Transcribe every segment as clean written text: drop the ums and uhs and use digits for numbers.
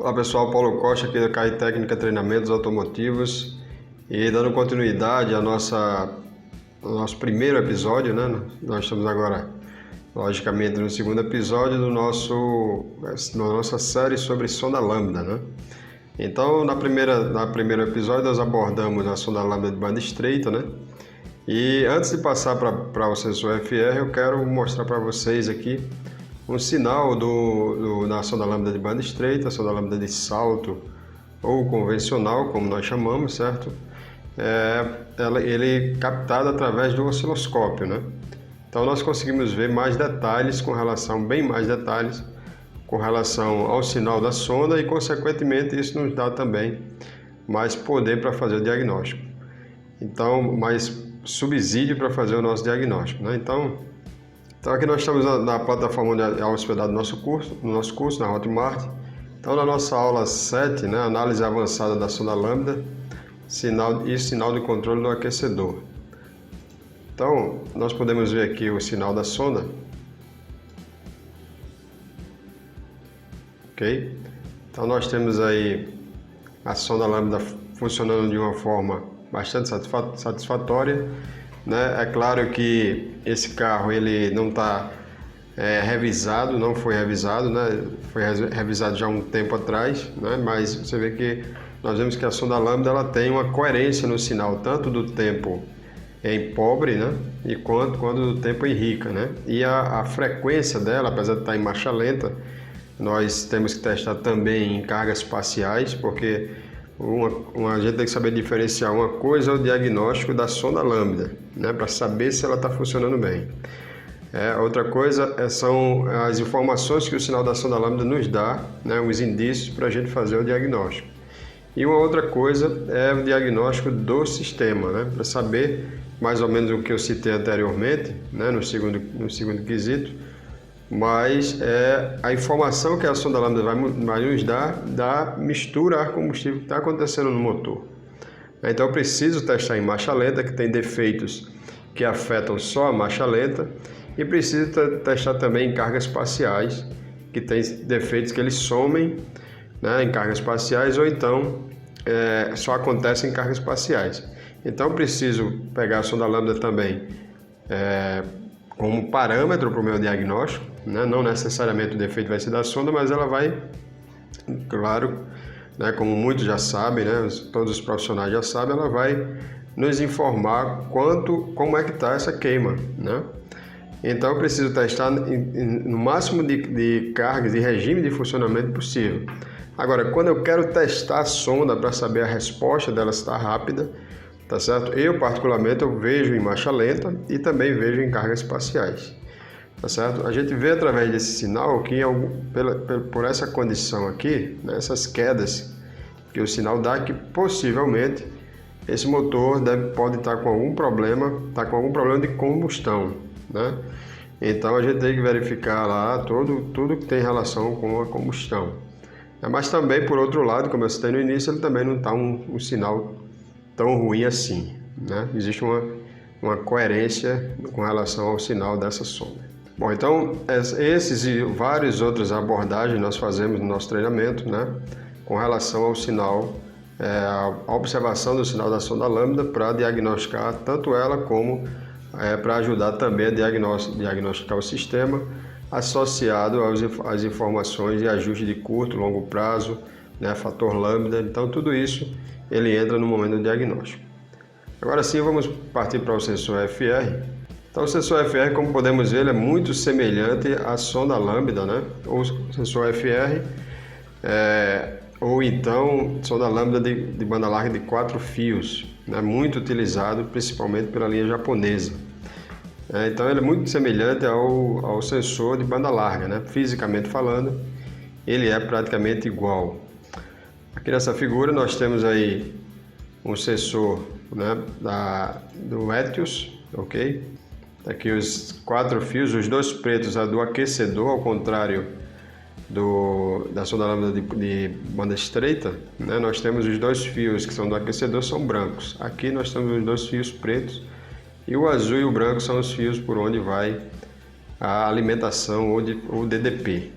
Olá pessoal, Paulo Costa aqui da CAI Técnica Treinamentos Automotivos e dando continuidade ao nosso primeiro episódio, né? Nós estamos agora, logicamente, no segundo episódio da nossa série sobre sonda lambda, né? Então, no primeiro episódio nós abordamos a sonda lambda de banda estreita, né? E antes de passar para o sensor FR, eu quero mostrar para vocês aqui um sinal da sonda lambda de banda estreita, a sonda lambda de salto ou convencional, como nós chamamos, certo? Ele é captado através do osciloscópio, né? Então nós conseguimos ver mais detalhes bem mais detalhes com relação ao sinal da sonda e, consequentemente, isso nos dá também mais poder para fazer o diagnóstico. Então, mais subsídio para fazer o nosso diagnóstico, né? Então aqui nós estamos na plataforma onde é hospedado no nosso curso, na Hotmart. Então, na nossa aula 7, né, análise avançada da sonda lambda, sinal de controle do aquecedor. Então, nós podemos ver aqui o sinal da sonda. Ok? Então, nós temos aí a sonda lambda funcionando de uma forma bastante satisfatória, né? É claro que esse carro ele não está revisado, não foi revisado, né? Foi revisado já há um tempo atrás, né? Mas você vê que nós vemos que a sonda lambda ela tem uma coerência no sinal, tanto do tempo em pobre, né? E quanto do tempo em rica, né? E a frequência dela, apesar de estar em marcha lenta, nós temos que testar também em cargas parciais, porque a gente tem que saber diferenciar. Uma coisa é o diagnóstico da sonda lambda, né, para saber se ela está funcionando bem. Outra coisa são as informações que o sinal da sonda lambda nos dá, né, os indícios para a gente fazer o diagnóstico. E uma outra coisa é o diagnóstico do sistema, né, para saber mais ou menos o que eu citei anteriormente, né, no segundo quesito, mas a informação que a sonda lambda vai nos dar da mistura ar-combustível que está acontecendo no motor. Então eu preciso testar em marcha lenta, que tem defeitos que afetam só a marcha lenta, e preciso testar também em cargas parciais, que tem defeitos que eles somem, né, em cargas parciais, ou então só acontecem em cargas parciais. Então eu preciso pegar a sonda lambda também como parâmetro para o meu diagnóstico, né? Não necessariamente o defeito vai ser da sonda, mas ela vai, claro, né, como muitos já sabem, né, todos os profissionais já sabem, ela vai nos informar como é que está essa queima, né? Então eu preciso testar no máximo de cargas, de regime de funcionamento possível. Agora, quando eu quero testar a sonda para saber a resposta dela se está rápida, tá certo? Eu, particularmente, eu vejo em marcha lenta e também vejo em cargas parciais, tá certo? A gente vê através desse sinal que por essa condição aqui, né, essas quedas que o sinal dá, que possivelmente esse motor pode estar com algum problema, de combustão, né? Então a gente tem que verificar lá tudo que tem relação com a combustão. Mas também, por outro lado, como eu citei no início, ele também não está um sinal tão ruim assim, né? Existe uma coerência com relação ao sinal dessa sonda. Bom, então esses e várias outras abordagens nós fazemos no nosso treinamento, né, com relação ao sinal, a observação do sinal da sonda lambda para diagnosticar tanto ela como para ajudar também a diagnosticar o sistema associado às informações de ajuste de curto, longo prazo, né, fator lambda. Então tudo isso ele entra no momento do diagnóstico. Agora sim, vamos partir para o sensor FR. Então o sensor FR, como podemos ver, ele é muito semelhante à sonda lambda, né? Ou sensor FR, ou então sonda lambda de banda larga de 4 fios, né? Muito utilizado principalmente pela linha japonesa. Então ele é muito semelhante ao sensor de banda larga, né? Fisicamente falando, ele é praticamente igual. Aqui nessa figura nós temos aí um sensor, né, do Etios, ok? Aqui os 4 fios, os 2 pretos do aquecedor, ao contrário da sonda lambda de banda estreita, né? Nós temos os 2 fios que são do aquecedor, são brancos. Aqui nós temos os 2 fios pretos e o azul e o branco são os fios por onde vai a alimentação ou DDP.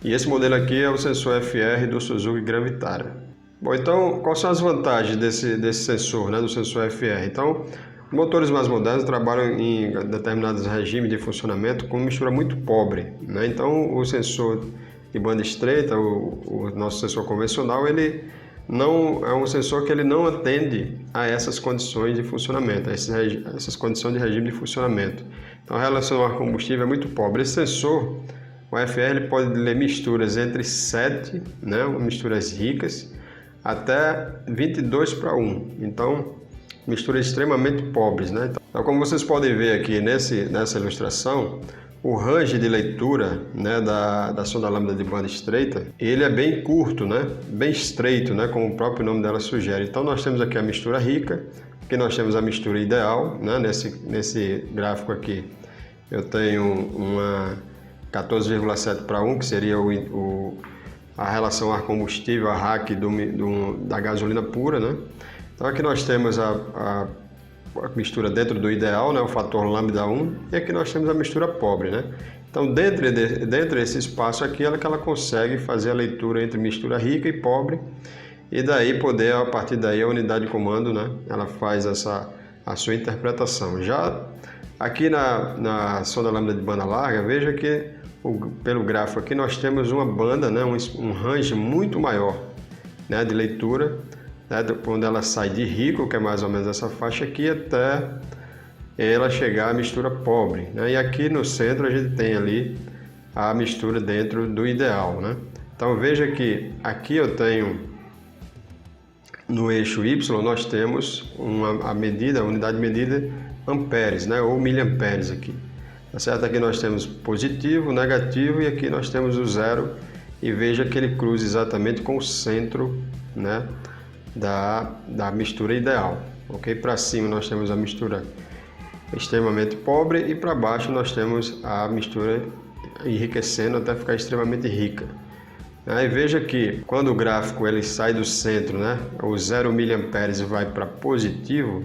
E esse modelo aqui é o sensor FR do Suzuki Gravitara. Bom, então, quais são as vantagens desse sensor, né, do sensor FR? Então, motores mais modernos trabalham em determinados regimes de funcionamento com mistura muito pobre, né? Então, o sensor de banda estreita, o nosso sensor convencional, ele não é um sensor que ele não atende a essas condições de funcionamento, a essas condições de regime de funcionamento. Então, a relação ar combustível é muito pobre. Esse sensor, o FR, ele pode ler misturas entre 7, né, misturas ricas, até 22:1. Então, misturas extremamente pobres, né? Então, como vocês podem ver aqui nessa ilustração, o range de leitura, né, da sonda lambda de banda estreita, ele é bem curto, né, bem estreito, né, como o próprio nome dela sugere. Então nós temos aqui a mistura rica, aqui nós temos a mistura ideal, né, nesse gráfico aqui eu tenho uma 14,7:1, que seria a relação ar combustível, a RAC da gasolina pura, né? Então aqui nós temos a mistura dentro do ideal, né, o fator lambda 1, e aqui nós temos a mistura pobre, né? Então, dentro desse espaço aqui, que ela consegue fazer a leitura entre mistura rica e pobre, e daí poder, a partir daí, a unidade de comando, né, ela faz a sua interpretação. Já aqui na sonda lambda de banda larga, veja que pelo gráfico aqui nós temos uma banda, né, um range muito maior, né, de leitura, né, quando ela sai de rico, que é mais ou menos essa faixa aqui, até ela chegar à mistura pobre, né? E aqui no centro a gente tem ali a mistura dentro do ideal, né? Então veja que aqui eu tenho no eixo Y nós temos a unidade de medida amperes, né, ou miliamperes aqui. Tá certo? Aqui nós temos positivo, negativo, e aqui nós temos o zero, e veja que ele cruza exatamente com o centro, né, da mistura ideal. Ok? Para cima nós temos a mistura extremamente pobre, e para baixo nós temos a mistura enriquecendo até ficar extremamente rica. E veja que quando o gráfico ele sai do centro, né, o 0 miliamperes vai para positivo,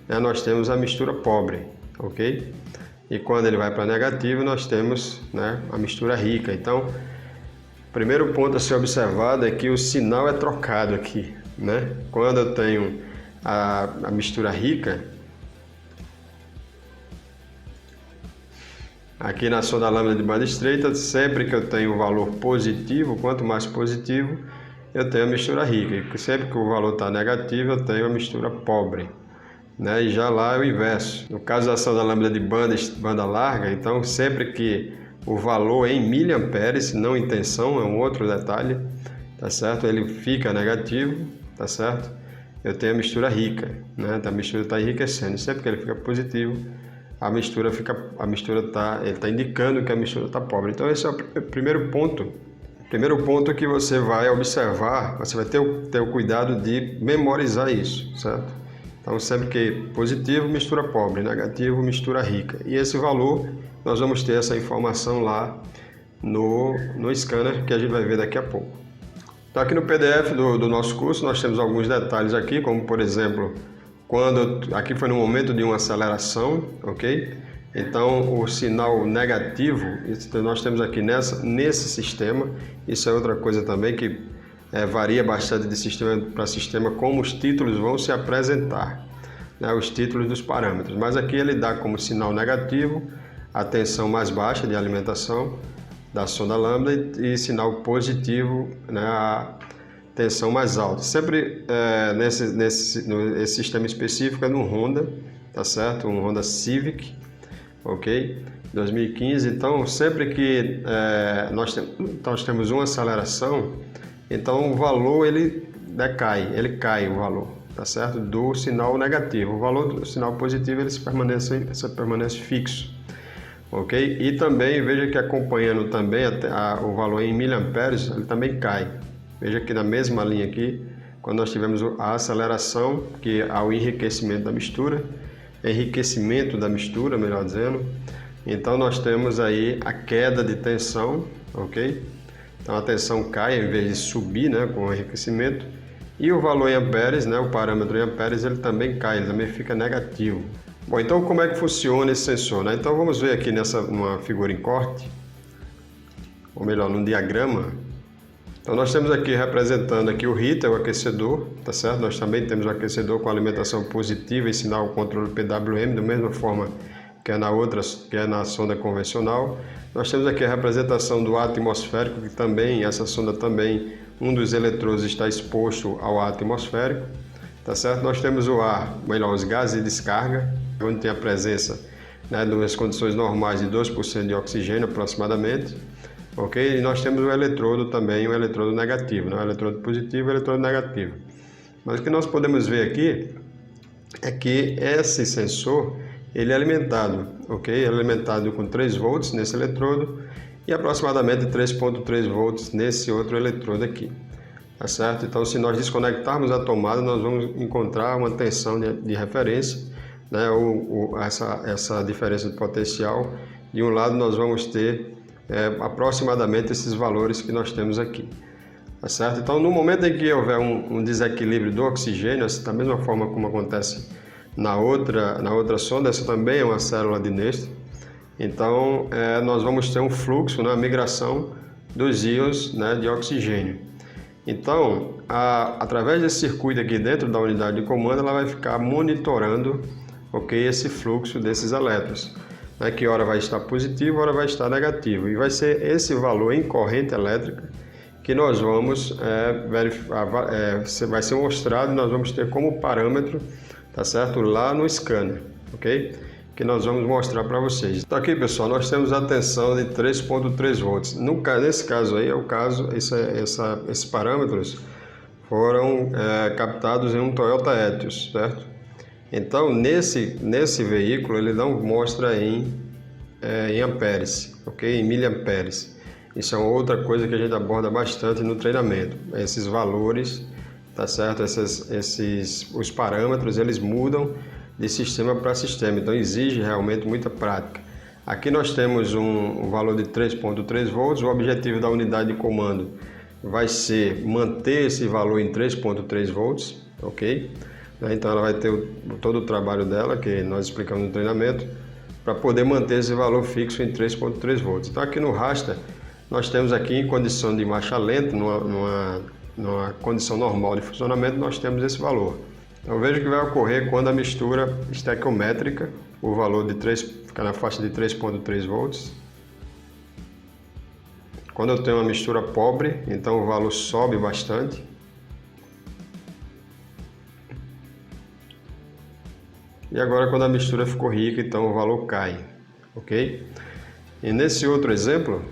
né, nós temos a mistura pobre, ok? E quando ele vai para negativo, nós temos, né, a mistura rica. Então, o primeiro ponto a ser observado é que o sinal é trocado aqui, né? Quando eu tenho a mistura rica, aqui na sonda lambda de banda estreita, sempre que eu tenho o valor positivo, quanto mais positivo, eu tenho a mistura rica. E sempre que o valor está negativo, eu tenho a mistura pobre, né? E já lá é o inverso. No caso da sonda lambda de banda larga, então sempre que o valor em miliamperes, não em tensão, é um outro detalhe, tá certo? Ele fica negativo, tá certo? Eu tenho a mistura rica, né? A mistura está enriquecendo. Sempre que ele fica positivo, ele está indicando que a mistura está pobre. Então esse é o primeiro ponto. Primeiro ponto que você vai observar, você vai ter o cuidado de memorizar isso, certo? Então sempre que positivo, mistura pobre, negativo, mistura rica. E esse valor, nós vamos ter essa informação lá no scanner, que a gente vai ver daqui a pouco. Então aqui no PDF do nosso curso nós temos alguns detalhes aqui, como por exemplo, aqui foi no momento de uma aceleração, ok? Então o sinal negativo, nós temos aqui nesse sistema, isso é outra coisa também que varia bastante de sistema para sistema, como os títulos vão se apresentar, né, os títulos dos parâmetros. Mas aqui ele dá como sinal negativo a tensão mais baixa de alimentação da sonda lambda e sinal positivo, né, a tensão mais alta. Sempre nesse sistema específico é no Honda, tá certo? Um Honda Civic, ok? 2015. Então sempre que nós temos uma aceleração, então o valor ele cai o valor, tá certo? Do sinal negativo. O valor do sinal positivo ele permanece fixo, ok? E também veja que acompanhando também o valor em miliamperes, ele também cai. Veja que na mesma linha aqui, quando nós tivemos a aceleração, que é o enriquecimento da mistura, melhor dizendo, então nós temos aí a queda de tensão, ok? Então a tensão cai em vez de subir, né, com o enriquecimento, e o valor em amperes, né, o parâmetro em amperes, ele também cai, ele também fica negativo. Bom, então como é que funciona esse sensor, né? Então vamos ver aqui numa figura em corte. ou melhor, num diagrama. Então nós temos aqui representando aqui o heater, o aquecedor, tá certo? Nós também temos o aquecedor com alimentação positiva e sinal controle PWM, da mesma forma que é na sonda convencional. Nós temos aqui a representação do ar atmosférico, que também, essa sonda também, um dos eletrodos está exposto ao ar atmosférico, tá certo? Nós temos o ar, melhor, os gases de descarga, onde tem a presença, né, nas condições normais de 2% de oxigênio aproximadamente. Ok? E nós temos o eletrodo também, o eletrodo negativo, né? O eletrodo positivo e o eletrodo negativo. Mas o que nós podemos ver aqui é que esse sensor, ele é alimentado, ok? É alimentado com 3 volts nesse eletrodo e aproximadamente 3,3 volts nesse outro eletrodo aqui, tá certo? Então, se nós desconectarmos a tomada, nós vamos encontrar uma tensão de referência, né? Essa diferença de potencial. De um lado, nós vamos ter aproximadamente esses valores que nós temos aqui, tá certo? Então, no momento em que houver um desequilíbrio do oxigênio, da mesma forma como acontece na outra sonda, essa também é uma célula de Néstor, então nós vamos ter um fluxo, né, a migração dos íons, né, de oxigênio. Então, através desse circuito aqui dentro da unidade de comando, ela vai ficar monitorando, ok, esse fluxo desses elétrons, né, que hora vai estar positivo, hora vai estar negativo, e vai ser esse valor em corrente elétrica que nós vamos verificar, vai ser mostrado e nós vamos ter como parâmetro, tá certo, lá no scanner, ok? Que nós vamos mostrar para vocês. Então aqui, pessoal, nós temos a tensão de 3,3 volts. Nesse caso aí, esses parâmetros foram captados em um Toyota Etios, certo? Então, nesse veículo, ele não mostra em amperes, ok? Em miliamperes. Isso é uma outra coisa que a gente aborda bastante no treinamento. Esses valores, tá certo? Os parâmetros, eles mudam de sistema para sistema, então exige realmente muita prática. Aqui nós temos um valor de 3,3 volts. O objetivo da unidade de comando vai ser manter esse valor em 3,3 volts, ok? Então ela vai ter todo o trabalho dela, que nós explicamos no treinamento, para poder manter esse valor fixo em 3,3 volts. Então aqui no raster, nós temos aqui em condição de marcha lenta, numa condição normal de funcionamento, nós temos esse valor. Então veja o que vai ocorrer quando a mistura estequiométrica, o valor fica na faixa de 3,3 volts. Quando eu tenho uma mistura pobre, então o valor sobe bastante. E agora quando a mistura ficou rica, então o valor cai, ok? E nesse outro exemplo,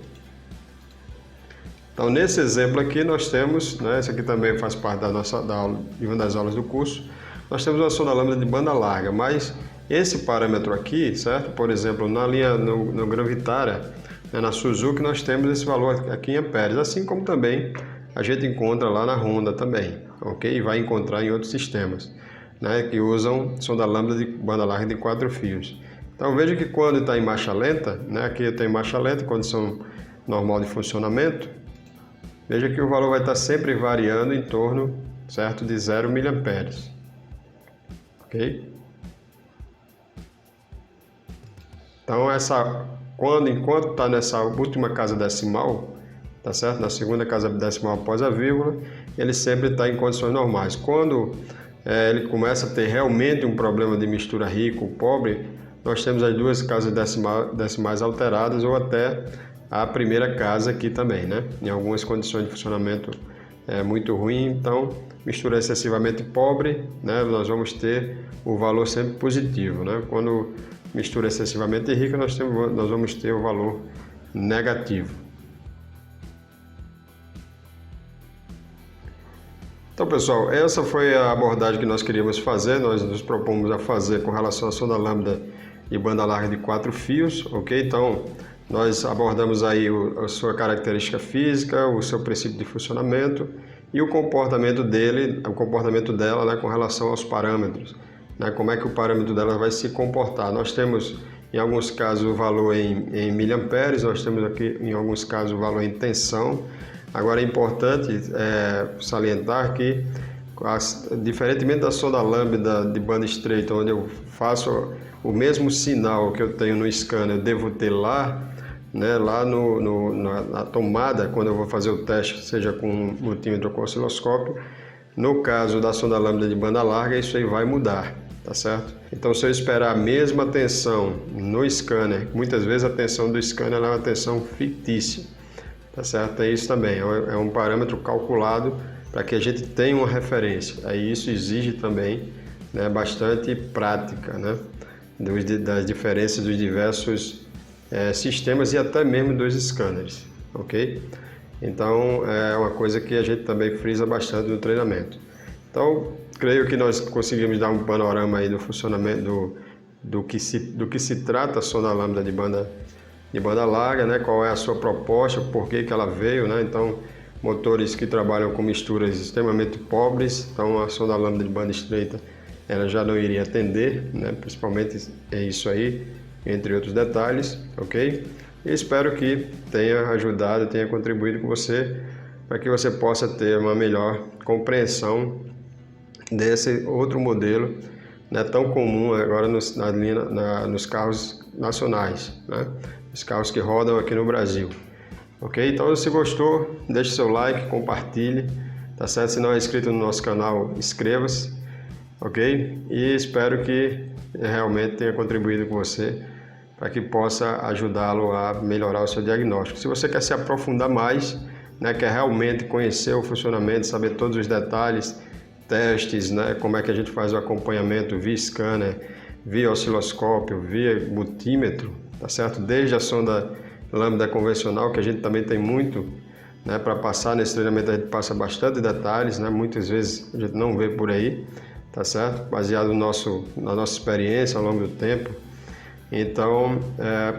então nesse exemplo aqui nós temos, né, esse aqui também faz parte de uma das aulas do curso, nós temos uma sonda lambda de banda larga, mas esse parâmetro aqui, certo? Por exemplo, na linha no Gravitara, né, na Suzuki, nós temos esse valor aqui em amperes, assim como também a gente encontra lá na Honda também, ok? E vai encontrar em outros sistemas, né, que usam sonda lambda de banda larga de 4 fios. Então veja que quando está em marcha lenta, né, aqui eu tenho marcha lenta, condição normal de funcionamento, veja que o valor vai estar sempre variando em torno, certo, de 0 miliamperes, ok? Então enquanto está nessa última casa decimal, tá certo, na segunda casa decimal após a vírgula, ele sempre está em condições normais. Quando ele começa a ter realmente um problema de mistura rico ou pobre, nós temos as duas casas decimais alteradas ou até a primeira casa aqui também, né? Em algumas condições de funcionamento muito ruim, então mistura excessivamente pobre, né? Nós vamos ter o valor sempre positivo, né? Quando mistura excessivamente rica, nós vamos ter o valor negativo. Então, pessoal, essa foi a abordagem que nós queríamos fazer, nós nos propomos a fazer com relação à sonda lambda de banda larga de 4 fios, ok? Então, nós abordamos aí a sua característica física, o seu princípio de funcionamento e o comportamento dela, né, com relação aos parâmetros, né, como é que o parâmetro dela vai se comportar. Nós temos, em alguns casos, o valor em miliamperes, nós temos aqui, em alguns casos, o valor em tensão. Agora é importante salientar que, diferentemente da sonda lambda de banda estreita, onde eu faço o mesmo sinal que eu tenho no scanner, eu devo ter lá né, lá na tomada, quando eu vou fazer o teste, seja com multímetro ou com osciloscópio. No caso da sonda lambda de banda larga, isso aí vai mudar, tá certo? Então, se eu esperar a mesma tensão no scanner, muitas vezes a tensão do scanner é uma tensão fictícia, tá certo? Tem isso também, é um parâmetro calculado para que a gente tenha uma referência. Aí isso exige também, né, bastante prática, né, das diferenças dos diversos sistemas e até mesmo dos scanners, ok? Então, é uma coisa que a gente também frisa bastante no treinamento. Então, creio que nós conseguimos dar um panorama aí do funcionamento do que se trata a sonda lambda de banda larga, né? Qual é a sua proposta, por que ela veio, né? Então, motores que trabalham com misturas extremamente pobres, então a sonda lambda de banda estreita ela já não iria atender, né? Principalmente é isso aí, entre outros detalhes, ok? E espero que tenha ajudado, tenha contribuído com você, para que você possa ter uma melhor compreensão desse outro modelo, né, tão comum agora nos carros nacionais, né, os carros que rodam aqui no Brasil. Ok? Então, se gostou, deixe seu like, compartilhe, tá certo? Se não é inscrito no nosso canal, inscreva-se, ok? E espero que realmente tenha contribuído com você, para que possa ajudá-lo a melhorar o seu diagnóstico. Se você quer se aprofundar mais, né, quer realmente conhecer o funcionamento, saber todos os detalhes, testes, né, como é que a gente faz o acompanhamento via scanner, via osciloscópio, via multímetro, tá certo? Desde a sonda lambda convencional, que a gente também tem muito, né, para passar nesse treinamento, a gente passa bastante detalhes, né, muitas vezes a gente não vê por aí, tá certo? Baseado na nossa experiência ao longo do tempo. Então, é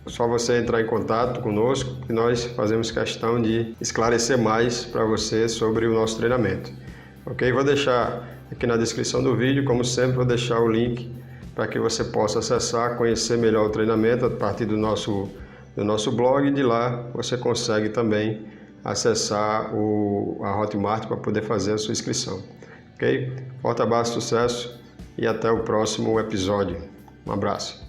só você entrar em contato conosco que nós fazemos questão de esclarecer mais para você sobre o nosso treinamento. Ok? Vou deixar aqui na descrição do vídeo, como sempre, vou deixar o link para que você possa acessar, conhecer melhor o treinamento a partir do nosso blog, e de lá você consegue também acessar a Hotmart para poder fazer a sua inscrição. Ok? Forte abraço, sucesso e até o próximo episódio. Um abraço.